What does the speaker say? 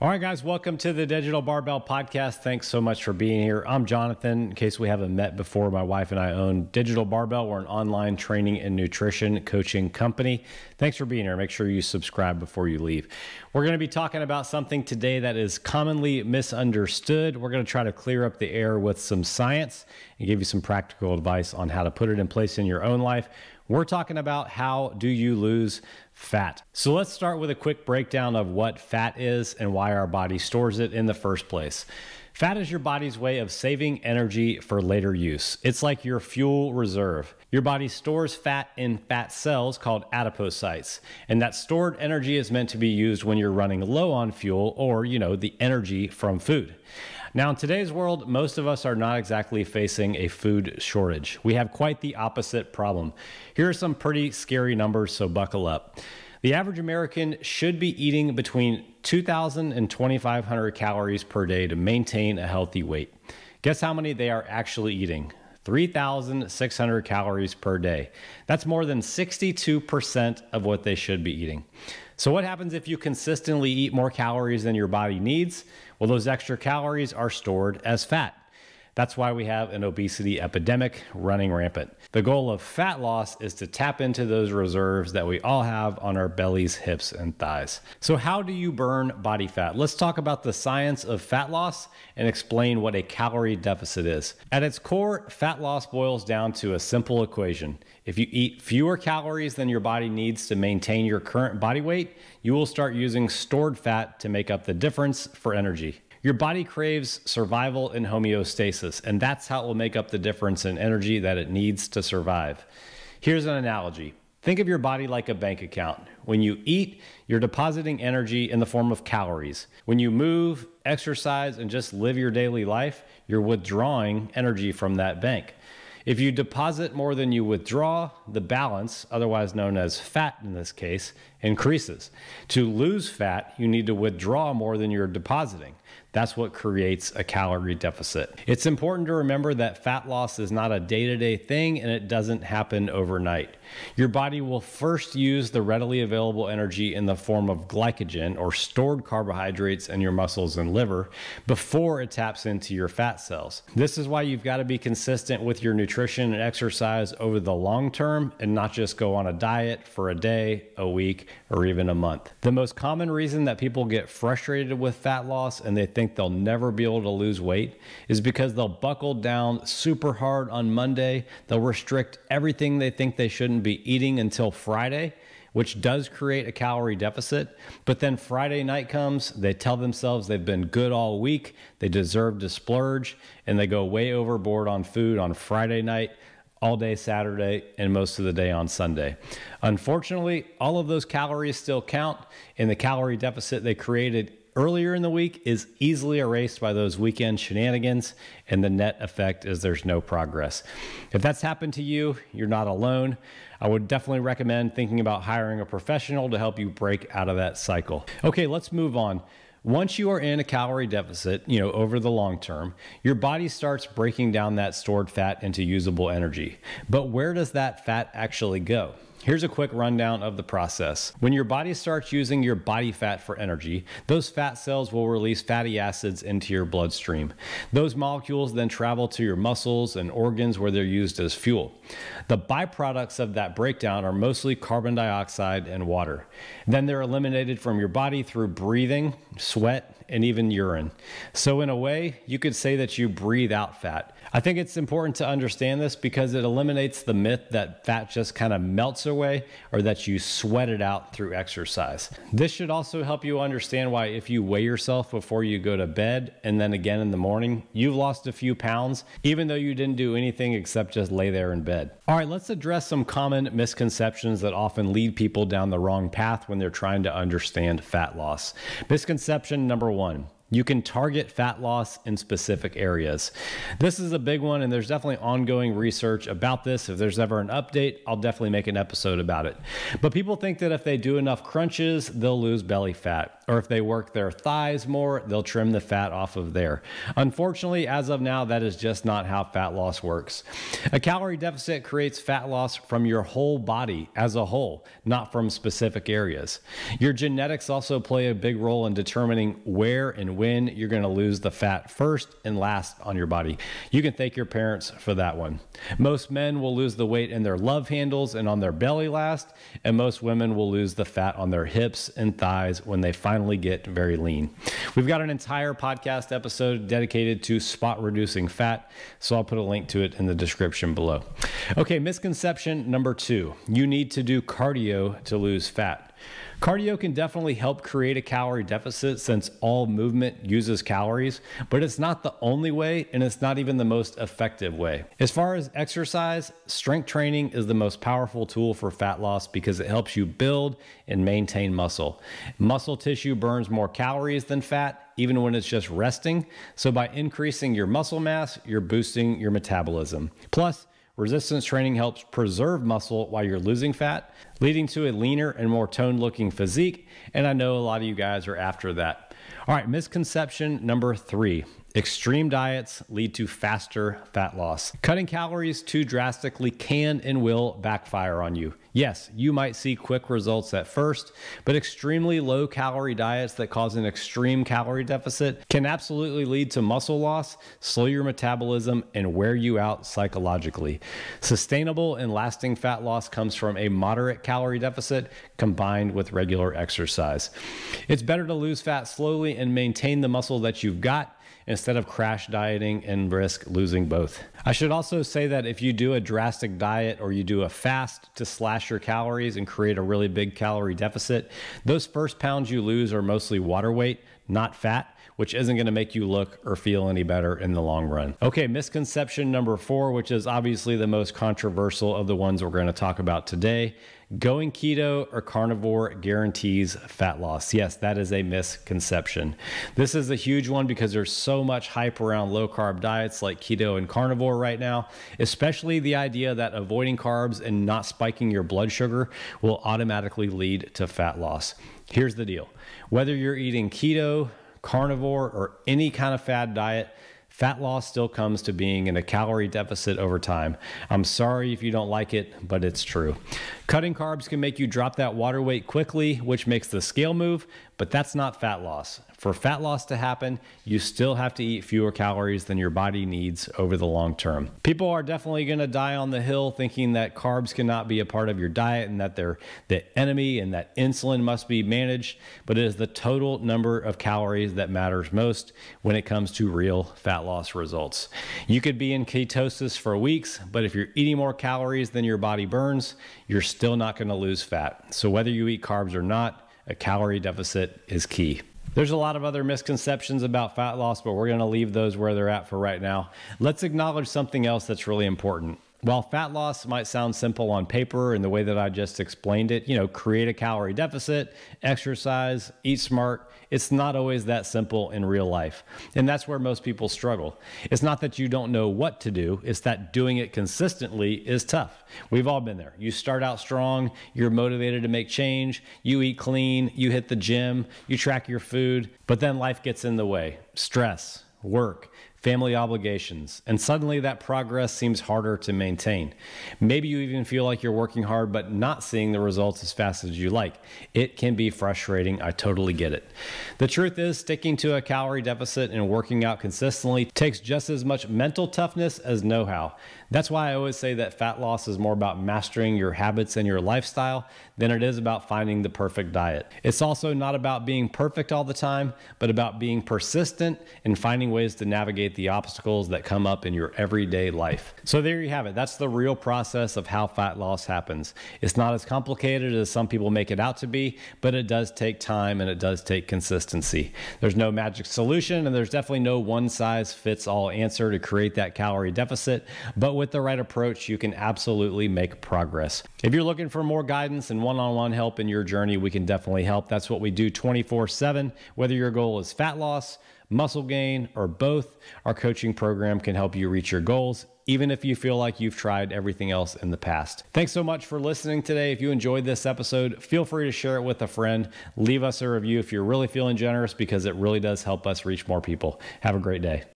All right, guys, welcome to the Digital Barbell Podcast. Thanks so much for being here. I'm Jonathan. In case we haven't met before, my wife and I own Digital Barbell. We're an online training and nutrition coaching company. Thanks for being here. Make sure you subscribe before you leave. We're going to be talking about something today that is commonly misunderstood. We're going to try to clear up the air with some science and give you some practical advice on how to put it in place in your own life. We're talking about how do you lose fat. So let's start with a quick breakdown of what fat is and why our body stores it in the first place. Fat is your body's way of saving energy for later use. It's like your fuel reserve. Your body stores fat in fat cells called adipocytes, and that stored energy is meant to be used when you're running low on fuel or, the energy from food. Now, in today's world, most of us are not exactly facing a food shortage. We have quite the opposite problem. Here are some pretty scary numbers, so buckle up. The average American should be eating between 2,000 and 2,500 calories per day to maintain a healthy weight. Guess how many they are actually eating? 3,600 calories per day. That's more than 62% of what they should be eating. So what happens if you consistently eat more calories than your body needs? Well, those extra calories are stored as fat. That's why we have an obesity epidemic running rampant. The goal of fat loss is to tap into those reserves that we all have on our bellies, hips, and thighs. So how do you burn body fat? Let's talk about the science of fat loss and explain what a calorie deficit is. At its core, fat loss boils down to a simple equation. If you eat fewer calories than your body needs to maintain your current body weight, you will start using stored fat to make up the difference for energy. Your body craves survival and homeostasis, and that's how it will make up the difference in energy that it needs to survive. Here's an analogy. Think of your body like a bank account. When you eat, you're depositing energy in the form of calories. When you move, exercise, and just live your daily life, you're withdrawing energy from that bank. If you deposit more than you withdraw, the balance, otherwise known as fat in this case, increases. To lose fat, you need to withdraw more than you're depositing. That's what creates a calorie deficit. It's important to remember that fat loss is not a day-to-day thing and it doesn't happen overnight. Your body will first use the readily available energy in the form of glycogen or stored carbohydrates in your muscles and liver before it taps into your fat cells. This is why you've got to be consistent with your nutrition and exercise over the long term and not just go on a diet for a day, a week, or even a month. The most common reason that people get frustrated with fat loss and they think they'll never be able to lose weight is because they'll buckle down super hard on Monday. They'll restrict everything they think they shouldn't be eating until Friday, which does create a calorie deficit. But then Friday night comes, they tell themselves they've been good all week, they deserve to splurge, and they go way overboard on food on Friday night, all day Saturday, and most of the day on Sunday. Unfortunately, all of those calories still count, and the calorie deficit they created earlier in the week is easily erased by those weekend shenanigans, and the net effect is there's no progress. If that's happened to you, you're not alone. I would definitely recommend thinking about hiring a professional to help you break out of that cycle. Okay, let's move on. Once you are in a calorie deficit, over the long term, your body starts breaking down that stored fat into usable energy. But where does that fat actually go? Here's a quick rundown of the process. When your body starts using your body fat for energy, those fat cells will release fatty acids into your bloodstream. Those molecules then travel to your muscles and organs where they're used as fuel. The byproducts of that breakdown are mostly carbon dioxide and water. Then they're eliminated from your body through breathing, sweat, and even urine. So in a way, you could say that you breathe out fat. I think it's important to understand this because it eliminates the myth that fat just kind of melts away or that you sweat it out through exercise. This should also help you understand why if you weigh yourself before you go to bed and then again in the morning, you've lost a few pounds, even though you didn't do anything except just lay there in bed. All right, let's address some common misconceptions that often lead people down the wrong path when they're trying to understand fat loss. Misconception number one. You can target fat loss in specific areas. This is a big one, and there's definitely ongoing research about this. If there's ever an update, I'll definitely make an episode about it. But people think that if they do enough crunches, they'll lose belly fat, or if they work their thighs more, they'll trim the fat off of there. Unfortunately, as of now, that is just not how fat loss works. A calorie deficit creates fat loss from your whole body as a whole, not from specific areas. Your genetics also play a big role in determining where and when you're going to lose the fat first and last on your body. You can thank your parents for that one. Most men will lose the weight in their love handles and on their belly last, and most women will lose the fat on their hips and thighs when they finally get very lean. We've got an entire podcast episode dedicated to spot reducing fat, so I'll put a link to it in the description below. Okay, misconception number 2. You need to do cardio to lose fat. Cardio can definitely help create a calorie deficit since all movement uses calories, but it's not the only way, and it's not even the most effective way. As far as exercise, strength training is the most powerful tool for fat loss because it helps you build and maintain muscle. Muscle tissue burns more calories than fat, even when it's just resting. So by increasing your muscle mass, you're boosting your metabolism. Plus, resistance training helps preserve muscle while you're losing fat, leading to a leaner and more toned looking physique. And I know a lot of you guys are after that. All right, misconception number 3. Extreme diets lead to faster fat loss. Cutting calories too drastically can and will backfire on you. Yes, you might see quick results at first, but extremely low calorie diets that cause an extreme calorie deficit can absolutely lead to muscle loss, slow your metabolism, and wear you out psychologically. Sustainable and lasting fat loss comes from a moderate calorie deficit combined with regular exercise. It's better to lose fat slowly and maintain the muscle that you've got instead of crash dieting and risk losing both. I should also say that if you do a drastic diet or you do a fast to slash your calories and create a really big calorie deficit, those first pounds you lose are mostly water weight, not fat, which isn't going to make you look or feel any better in the long run. Okay, misconception number 4, which is obviously the most controversial of the ones we're going to talk about today. Going keto or carnivore guarantees fat loss. Yes, that is a misconception. This is a huge one because there's so much hype around low carb diets like keto and carnivore right now, especially the idea that avoiding carbs and not spiking your blood sugar will automatically lead to fat loss. Here's the deal. Whether you're eating keto, carnivore, or any kind of fad diet, fat loss still comes to being in a calorie deficit over time. I'm sorry if you don't like it, but it's true. Cutting carbs can make you drop that water weight quickly, which makes the scale move, but that's not fat loss. For fat loss to happen, you still have to eat fewer calories than your body needs over the long term. People are definitely going to die on the hill thinking that carbs cannot be a part of your diet and that they're the enemy and that insulin must be managed, but it is the total number of calories that matters most when it comes to real fat loss results. You could be in ketosis for weeks, but if you're eating more calories than your body burns, you're still not going to lose fat. So whether you eat carbs or not, a calorie deficit is key. There's a lot of other misconceptions about fat loss, but we're going to leave those where they're at for right now. Let's acknowledge something else that's really important. While fat loss might sound simple on paper in the way that I just explained it, create a calorie deficit, exercise, eat smart, it's not always that simple in real life. And that's where most people struggle. It's not that you don't know what to do, it's that doing it consistently is tough. We've all been there. You start out strong, you're motivated to make change, you eat clean, you hit the gym, you track your food, but then life gets in the way. Stress, work, family obligations, and suddenly that progress seems harder to maintain. Maybe you even feel like you're working hard but not seeing the results as fast as you like. It can be frustrating. I totally get it. The truth is, sticking to a calorie deficit and working out consistently takes just as much mental toughness as know-how. That's why I always say that fat loss is more about mastering your habits and your lifestyle than it is about finding the perfect diet. It's also not about being perfect all the time, but about being persistent and finding ways to navigate the obstacles that come up in your everyday life. So there you have it. That's the real process of how fat loss happens. It's not as complicated as some people make it out to be, but it does take time and it does take consistency. There's no magic solution, and there's definitely no one-size-fits-all answer to create that calorie deficit, but with the right approach, you can absolutely make progress. If you're looking for more guidance and one-on-one help in your journey, we can definitely help. That's what we do 24/7, whether your goal is fat loss, muscle gain, or both, our coaching program can help you reach your goals, even if you feel like you've tried everything else in the past. Thanks so much for listening today. If you enjoyed this episode, feel free to share it with a friend. Leave us a review if you're really feeling generous, because it really does help us reach more people. Have a great day.